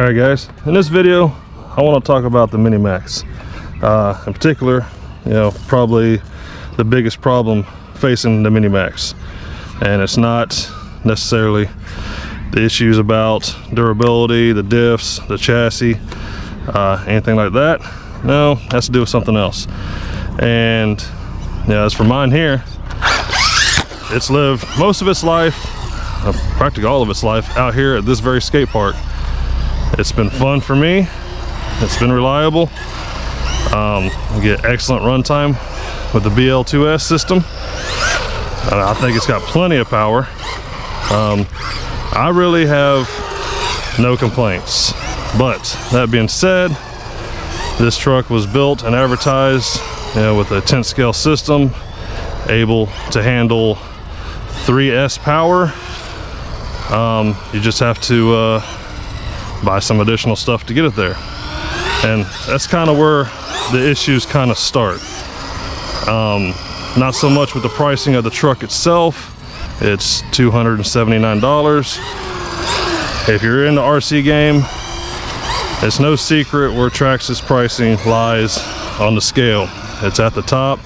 Alright guys, in this video I want to talk about the Mini Maxx. In particular, probably the biggest problem facing the Mini Maxx. And it's not necessarily the issues about durability, the diffs, the chassis, anything like that. No, it has to do with something else. And as for mine here, it's lived most of its life, practically all of its life, out here at this very skate park. It's been fun for me. It's been reliable. We get excellent runtime with the BL2S system. I think it's got plenty of power. I really have no complaints. But that being said, this truck was built and advertised with a 10 scale system, able to handle 3S power. You just have to buy some additional stuff to get it there, and that's kind of where the issues kind of start. Not so much with the pricing of the truck itself. It's $279. If you're in the RC game, it's no secret where Traxxas pricing lies on the scale. It's at the top,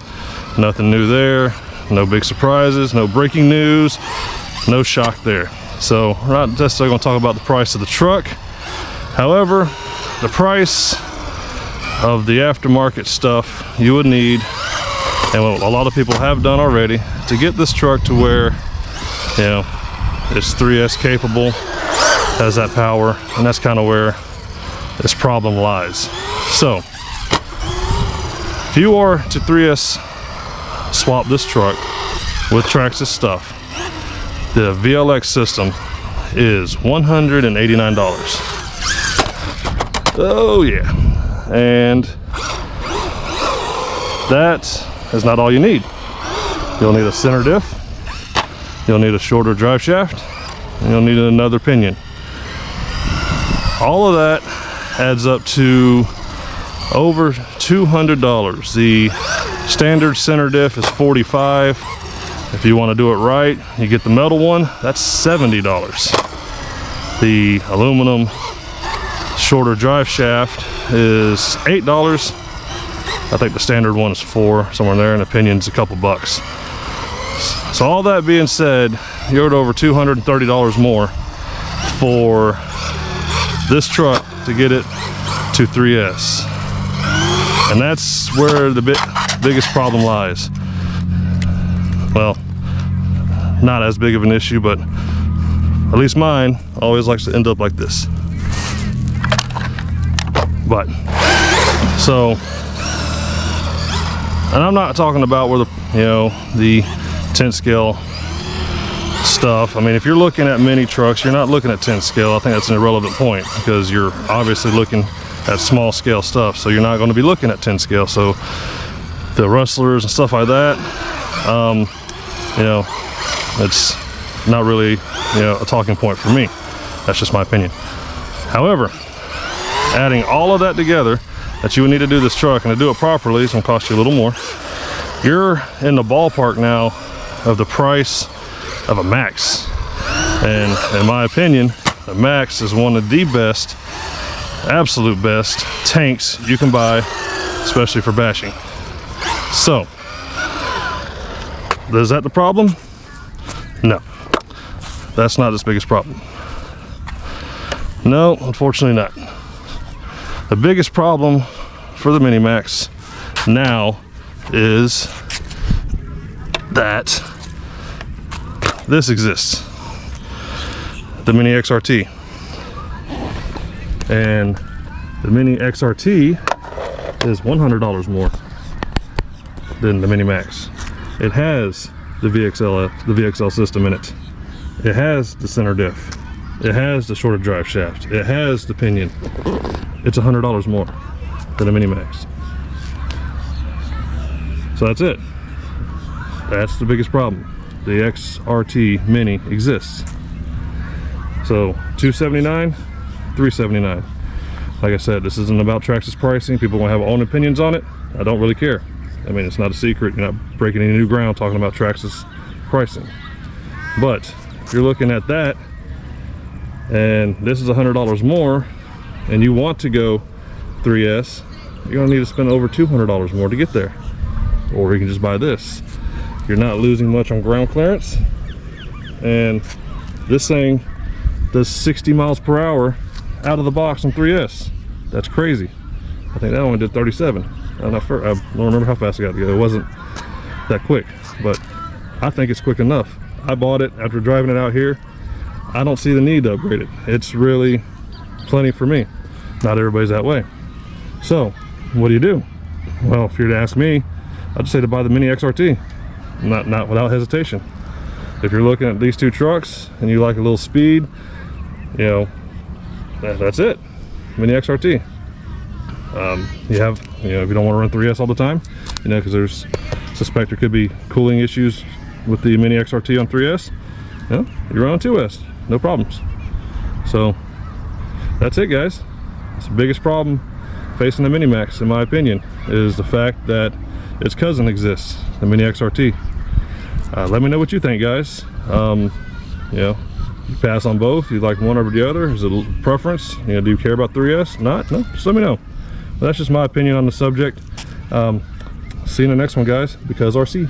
nothing new there, no big surprises, no breaking news, no shock there. So we're not necessarily going to talk about the price of the truck. However, the price of the aftermarket stuff you would need, and what a lot of people have done already, to get this truck to where it's 3S capable, has that power, and that's kind of where this problem lies. So if you are to 3S swap this truck with Traxxas stuff, the VLX system is $189. Oh yeah, and that is not all you need. You'll need a center diff, you'll need a shorter drive shaft, and you'll need another pinion. All of that adds up to over $200. The standard center diff is $45. If you want to do it right, you get the metal one, that's $70. The aluminum shorter drive shaft is $8. I think the standard one is $4, somewhere in there, and the pinion's a couple bucks. So all that being said, you're at over $230 more for this truck to get it to 3S. And that's where the biggest problem lies. Well, not as big of an issue, but at least mine always likes to end up like this. But so, and I'm not talking about where the 10 scale stuff. I mean, if you're looking at mini trucks, you're not looking at 10 scale. I think that's an irrelevant point, because you're obviously looking at small scale stuff, so you're not going to be looking at 10 scale. So the rustlers and stuff like that, it's not really a talking point for me. That's just my opinion. However, adding all of that together, that you would need to do this truck, and to do it properly, it's going to cost you a little more. You're in the ballpark now of the price of a Maxx. And in my opinion, the Maxx is one of the best, absolute best tanks you can buy, especially for bashing. So, is that the problem? No, that's not its biggest problem. No, unfortunately not. The biggest problem for the Mini Maxx now is that this exists, the Mini XRT. And the Mini XRT is $100 more than the Mini Maxx. It has the VXL system in it. It has the center diff. It has the shorter drive shaft. It has the pinion. It's $100 more than a Mini Maxx. So that's it. That's the biggest problem. The XRT Mini exists. So $279, $379. Like I said, this isn't about Traxxas pricing. People will have their own opinions on it. I don't really care. I mean, it's not a secret. You're not breaking any new ground talking about Traxxas pricing. But if you're looking at that, and this is $100 more, and you want to go 3S, you're gonna need to spend over $200 more to get there. Or you can just buy this. You're not losing much on ground clearance, and this thing does 60 miles per hour out of the box on 3S. That's crazy. I think that only did 37. I don't remember how fast it got to go. It wasn't that quick, but I think it's quick enough. I bought it after driving it out here. I don't see the need to upgrade it. It's really plenty for me. Not everybody's that way. So what do? Well, if you're to ask me, I'd just say to buy the Mini XRT, not without hesitation. If you're looking at these two trucks and you like a little speed, you know, that's it. Mini XRT. If you don't want to run 3S all the time, you know, because suspect there could be cooling issues with the Mini XRT on 3S, you know, you run on 2S, no problems. So that's it, guys. It's the biggest problem facing the Mini Maxx, in my opinion, is the fact that its cousin exists, the Mini XRT. Let me know what you think, guys. You know, you pass on both, you like one over the other, is it a preference? You know, do you care about 3S? Not? No? Just let me know. But that's just my opinion on the subject. See you in the next one, guys, because RC.